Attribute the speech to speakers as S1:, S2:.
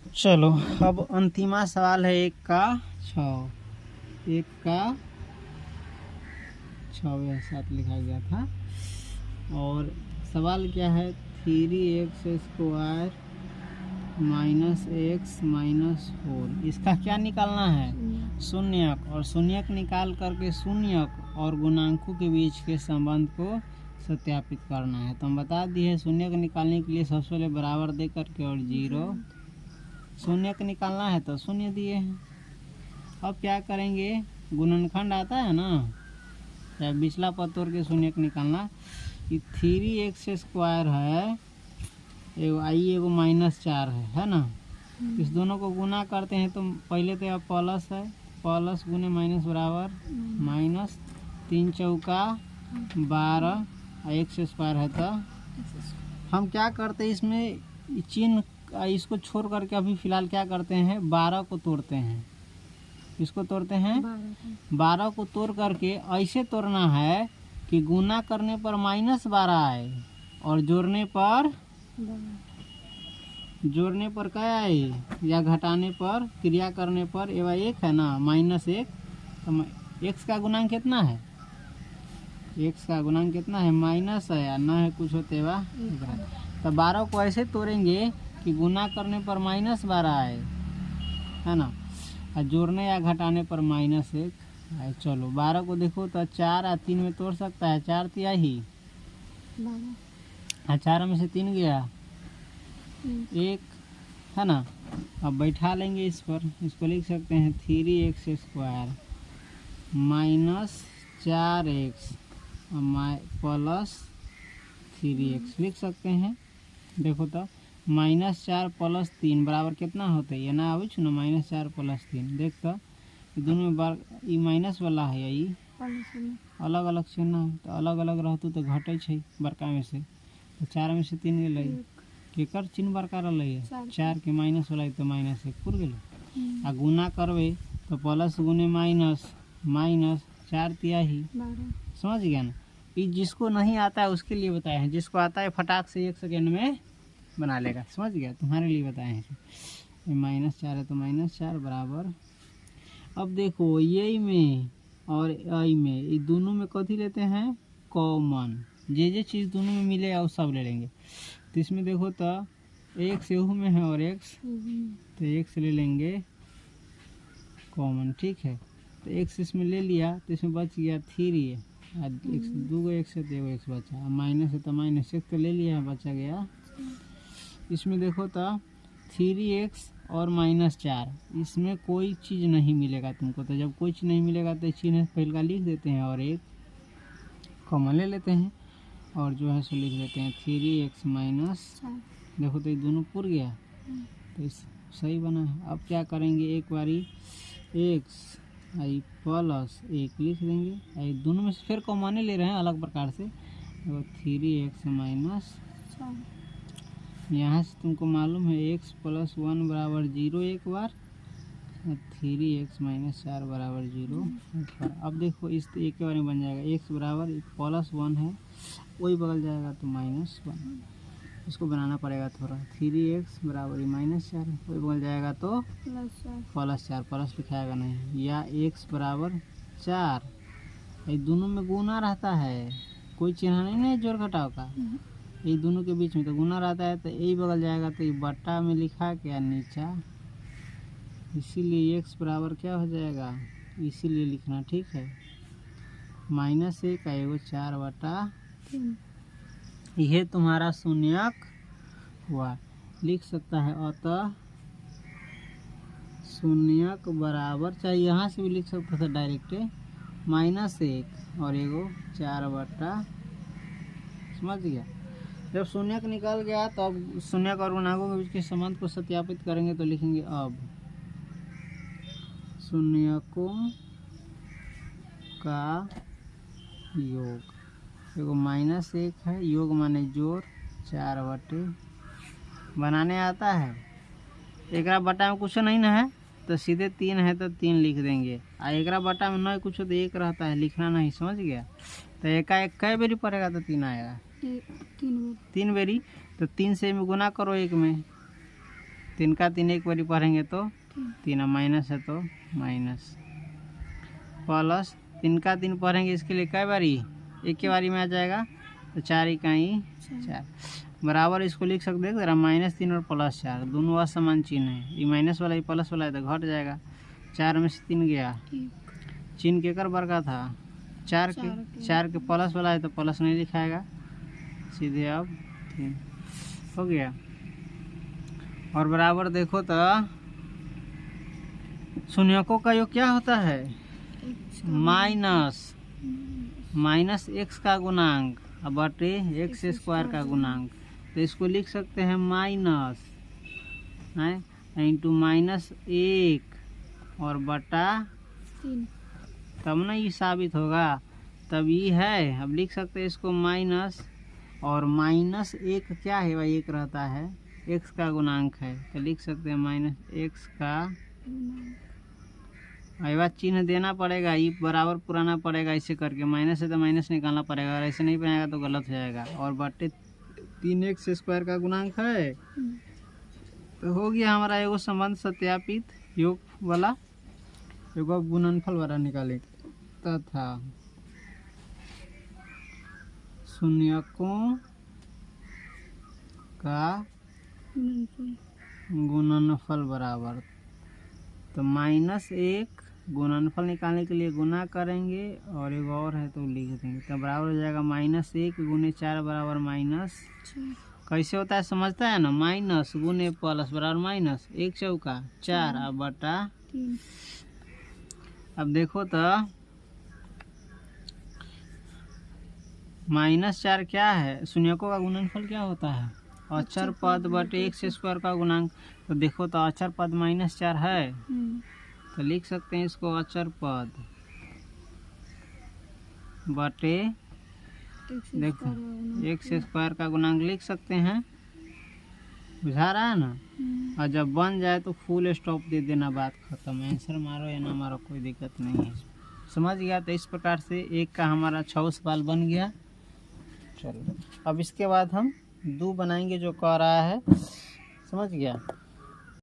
S1: चलो अब अंतिमा सवाल है 1 का 6, 1 का 6 7 लिखा गया था। और सवाल क्या है, 3x² माइनस x माइनस 4, इसका क्या निकालना है, शून्यक। और शून्यक निकाल करके शून्यक और गुणांकों के बीच के संबंध को सत्यापित करना है। तो हम बता दिए शून्यक निकालने के लिए सबसे पहले बराबर दे करके और 0, शून्यक निकालना है तो शून्य दिए हैं। अब क्या करेंगे, गुणनखंड आता है ना, या पिछला पद तोड़ के शून्यक निकालना। कि 3x² है, एगो आई एगो -4 है ना। इस दोनों को गुना करते हैं तो पहले तो अब प्लस है, प्लस गुने माइनस बराबर माइनस, 3 चौका 12 x² है। तो हम क्या करते हैं इसमें चिन्ह इसको छोड़ करके अभी फिलहाल क्या करते हैं, 12 को तोड़ते हैं। इसको तोड़ते हैं 12 को तोड़ करके ऐसे तोड़ना है कि गुना करने पर -12 आए और जोड़ने पर क्या आए, या घटाने पर क्रिया करने पर एवं 1 है ना, -1। तो x का गुणांक कितना है, x का गुणांक कितना है, माइनस है या ना है कुछ होते हुआ। तो 12 को ऐसे तोड़ेंगे कि गुना करने पर -12 आए, है ना, और जोड़ने या घटाने पर -1 आए। चलो 12 को देखो तो 4 और 3 में तोड़ सकता है, 4 तिया ही, 4 में से 3 गया 1, है ना। अब बैठा लेंगे इस पर, इसको लिख सकते हैं 3x² minus 4x plus 3x लिख सकते हैं। देखो तो -4 प्लस 3 बराबर कितना होता है, ये ना आवे छु ना, -4 प्लस 3। देख तो दोनों में बार ई माइनस वाला है, ई अलग अलग चिन्ह है, तो अलग अलग रहतु तो घटे छै बड़का में से। तो 4 में से 3 गेलै, केकर चिन्ह बड़का रहलै, 4 के माइनस वाला तो -1 पूर गेलै। आ गुना करबे तो प्लस गुने माइनस, माइनस 4 तिया ही, समझ गया ना। ये जिसको नहीं आता है उसके लिए बताए हैं, जिसको आता है फटाक से 1 सेकेंड में बना लेगा, समझ गया, तुम्हारे लिए बताए हैं। -4 है तो -4 बराबर। अब देखो ये में और आई में, ये दोनों में कथी लेते हैं, कॉमन। जे चीज़ दोनों में मिले वो सब ले लेंगे। तो इसमें देखो तो x एहू में है और x, तो x ले लेंगे कॉमन, ठीक है। तो x इसमें ले लिया तो इसमें बच गया 3, x 2 x है तो एगो x बचा, माइनस है तो -1 तो ले लिया, बचा गया। इसमें देखो तो 3x और -4, इसमें कोई चीज़ नहीं मिलेगा तुमको। तो जब कोई चीज़ नहीं मिलेगा तो चिन्ह पहले का लिख देते हैं और एक कॉमन ले लेते हैं और जो है सो लिख देते हैं 3x माइनस, देखो तो ये दोनों पूर गया तो इस सही बना है। अब क्या करेंगे, एक बारी x आई प्लस 1 लिख देंगे, ये दोनों में से फिर कॉमन ले रहे हैं अलग प्रकार से। तो 3x माइनस, यहाँ से तुमको मालूम है x + 1 बराबर 0 एक बार, 3x - 4 बराबर 0 एक बार। अब देखो इस एक के बारे में बन जाएगा, x बराबर +1 है, वही बदल जाएगा तो -1, इसको बनाना पड़ेगा थोड़ा। 3x बराबर -4 वही बदल जाएगा तो +4, प्लस लिखाएगा नहीं, या x बराबर 4, ये दोनों में गुना रहता है, कोई चिन्ह नहीं है जोड़ घटाव का, ये दोनों के बीच में तो गुना रहता है, तो यही बदल जाएगा तो ये बट्टा में लिखा क्या नीचा, इसीलिए x बराबर क्या हो जाएगा, इसीलिए लिखना, ठीक है। -1 का एगो 4/3, यह तुम्हारा शून्यक हुआ, लिख सकता है। अतः शून्यक बराबर, चाहे यहाँ से भी लिख सकता था डायरेक्ट, -1 और एगो 4/, समझ गया। जब शून्यक निकल गया तो अब शून्यक और गुणांकों के बीच के संबंध को सत्यापित करेंगे तो लिखेंगे अब शून्यकों का योग, एगो -1 है, योग माने जोड़, 4/, बनाने आता है। एक बटा में कुछ नहीं ना है तो सीधे 3 है तो 3 लिख देंगे, और एक बटा में नहीं कुछ तो 1 रहता है, लिखना नहीं, समझ गया। तो एक कै बेरी पड़ेगा तो 3 आएगा, 3 बेरी, तो 3 से में गुना करो 1 में, 3 का 3 एक बारी पढ़ेंगे तो 3, माइनस है तो माइनस, प्लस 3 का 3 पढ़ेंगे इसके लिए कई बारी, एक के बारी में आ जाएगा तो 4 इकाई 4 बराबर। इसको लिख सकते हैं जरा, -3 और +4 दोनों असमान चिन्ह है, ये माइनस वाला ये प्लस वाला है तो घट जाएगा। 4 में से 3 गया, चिन्ह केकर वर्ग था 4 के प्लस वाला है तो प्लस नहीं लिखाएगा सीधे, अब 3 हो गया। और बराबर देखो तो शून्यकों का योग क्या होता है, माइनस x का गुणांक अब बटे x स्क्वायर का गुणांक, तो इसको लिख सकते हैं माइनस इंटू -1 और बटा 3, तब ना ये साबित होगा, तब ये है। अब लिख सकते हैं इसको माइनस, और -1 क्या है भाई, 1 रहता है, x का गुणांक है तो लिख सकते हैं -x का, ये बात चिन्ह देना पड़ेगा, ये बराबर पुराना पड़ेगा ऐसे करके, माइनस है तो माइनस निकालना पड़ेगा, और ऐसे नहीं बनाएगा तो गलत हो जाएगा। और बटे 3x स्क्वायर का गुणांक है, तो हो गया हमारा एगो संबंध सत्यापित, योग वाला एगो गुणनफल वाला निकाले तथा शून्यकों का गुणनफल बराबर, तो -1 गुणनफल निकालने के लिए गुना करेंगे, और एक और है तो लिख देंगे, तो बराबर हो जाएगा -1 गुने 4 बराबर -, कैसे होता है समझता है ना, माइनस गुने प्लस बराबर माइनस, 1 चौका 4 अब बटा 3। अब देखो तो -4 क्या है, शून्यकों का गुणनफल क्या होता है, अचर पद बटे x स्क्वायर का गुणांक, तो देखो तो अचर पद -4 है, तो लिख सकते हैं इसको अचर पद बटे, देखो x स्क्वायर का गुणांक लिख सकते हैं, बुझा रहा है ना। और जब बन जाए तो फुल स्टॉप दे देना, बात खत्म, आंसर मारो या ना मारो कोई दिक्कत नहीं है, समझ गया। तो इस प्रकार से 1 का हमारा 6 सवाल बन गया। चलो अब इसके बाद हम 2 बनाएंगे जो कह रहा है, समझ गया।